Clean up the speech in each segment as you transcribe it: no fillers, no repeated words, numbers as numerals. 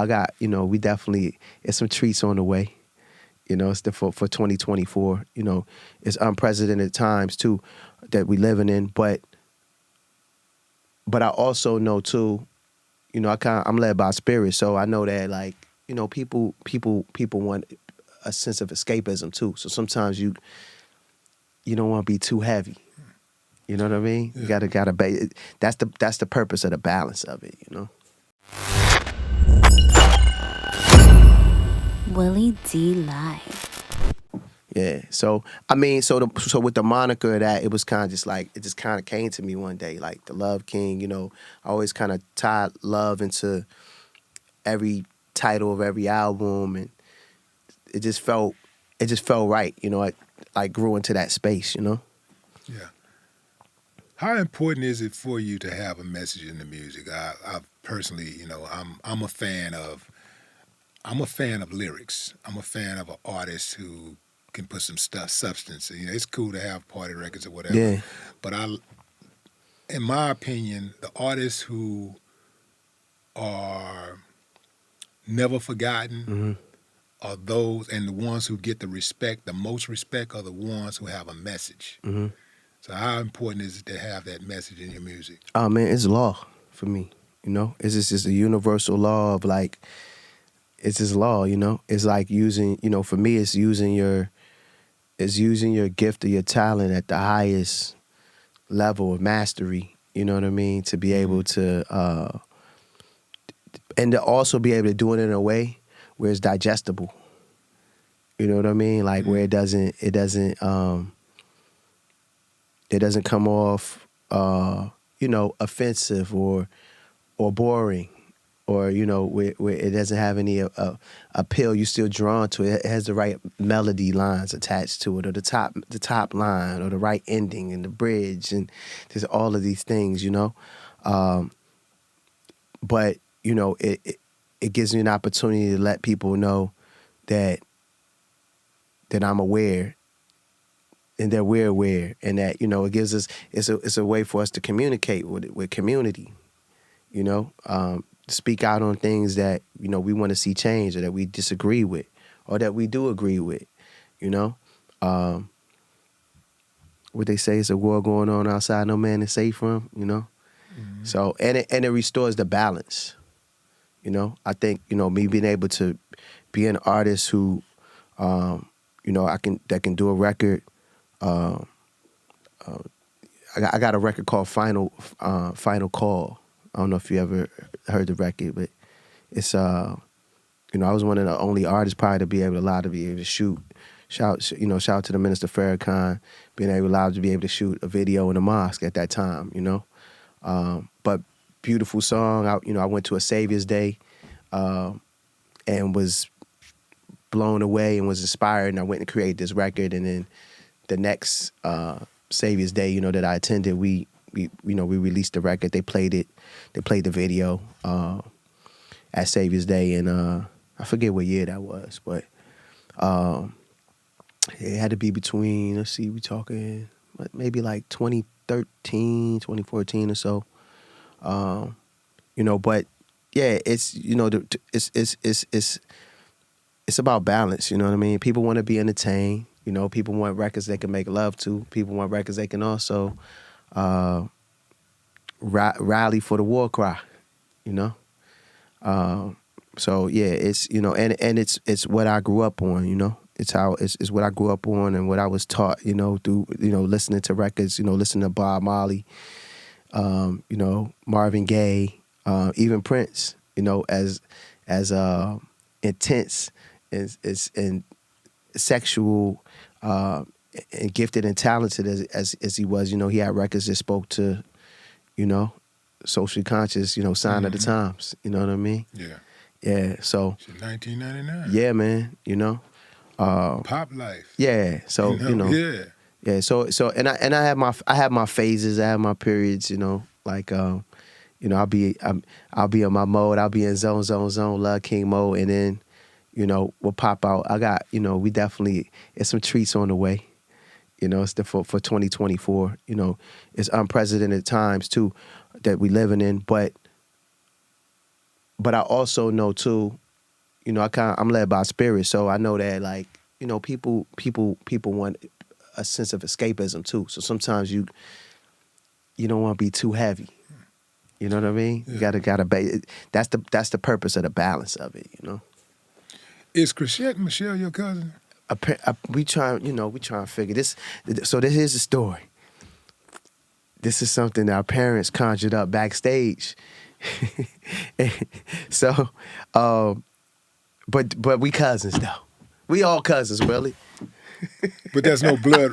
I got, we definitely, it's some treats on the way. It's for 2024. It's unprecedented times too that we living in. But I also know too, I'm led by spirit, so I know that like, people want a sense of escapism too. So sometimes you don't want to be too heavy. You know what I mean? Yeah. You gotta that's the purpose of the balance of it. Willie D Live. Yeah. So I mean, so with the moniker of that, it was kind of just like it just kind of came to me one day, like the Love King. I always kind of tied love into every title of every album, and it just felt right. I like grew into that space. Yeah. How important is it for you to have a message in the music? I personally, I'm a fan of lyrics. I'm a fan of an artist who can put some substance. It's cool to have party records or whatever. Yeah. But in my opinion, the artists who are never forgotten are those, and the ones who get the most respect are the ones who have a message. Mm-hmm. So how important is it to have that message in your music? Oh man, it's law for me. It's just a universal law of like, it's just law. It's like using, for me, it's using your gift or your talent at the highest level of mastery. You know what I mean? To be able to, and to also be able to do it in a way where it's digestible. You know what I mean? Like where it doesn't come off, offensive or boring, or where it doesn't have any appeal. You're still drawn to it. It has the right melody lines attached to it, or the top line, or the right ending and the bridge, and there's all of these things, But it gives me an opportunity to let people know that I'm aware, and that we're aware, and that it gives us it's a way for us to communicate with community, speak out on things that we want to see change, or that we disagree with, or that we do agree with. What they say is a war going on outside no man is safe from. So and it restores the balance. I think me being able to be an artist who that can do a record. I got a record called Final Call. I don't know if you ever heard the record, but it's I was one of the only artists probably to be able to shoot. Shout out to the Minister Farrakhan, being allowed to be able to shoot a video in a mosque at that time. But beautiful song. I went to a Savior's Day, and was blown away and was inspired, and I went and created this record. And then the next Savior's Day, that I attended, we released the record. They played it. They played the video at Savior's Day, and I forget what year that was, but it had to be between, let's see, we talking maybe like 2013, 2014 or so. But yeah, it's it's about balance. You know what I mean? People want to be entertained. People want records they can make love to. People want records they can also rally for the war cry. So yeah, it's and it's what I grew up on. It's what I grew up on and what I was taught. Through listening to records. Listening to Bob Marley. Marvin Gaye, even Prince, as intense and sexual and gifted and talented as he was. He had records that spoke to, socially conscious, sign of the times. You know what I mean? Yeah. Yeah. So. 1999. Yeah, man. Pop life. Yeah. So Yeah. Yeah, so and I have my phases, I have my periods, like I'll be in my mode, I'll be in zone, Love King mode, and then, we'll pop out. I got, we definitely, it's some treats on the way. It's for 2024. It's unprecedented times too that we living in, but but I also know too, you know, I'm led by spirit, so I know that like, you know, people want a sense of escapism too. So sometimes you don't want to be too heavy. You know what I mean? Yeah. You gotta that's the purpose of the balance of it. You know. Is Chrisette Michelle your cousin? We trying to figure this. So this is the story. This is something that our parents conjured up backstage. So, but we cousins though. We all cousins, Willie. But there's no blood.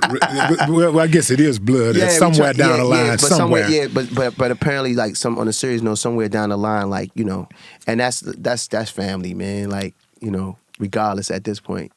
Well, I guess it is blood. It's somewhere down the line. But somewhere. But apparently, like on a serious note, somewhere down the line, like, you know, and that's family, man. Like, you know, regardless at this point,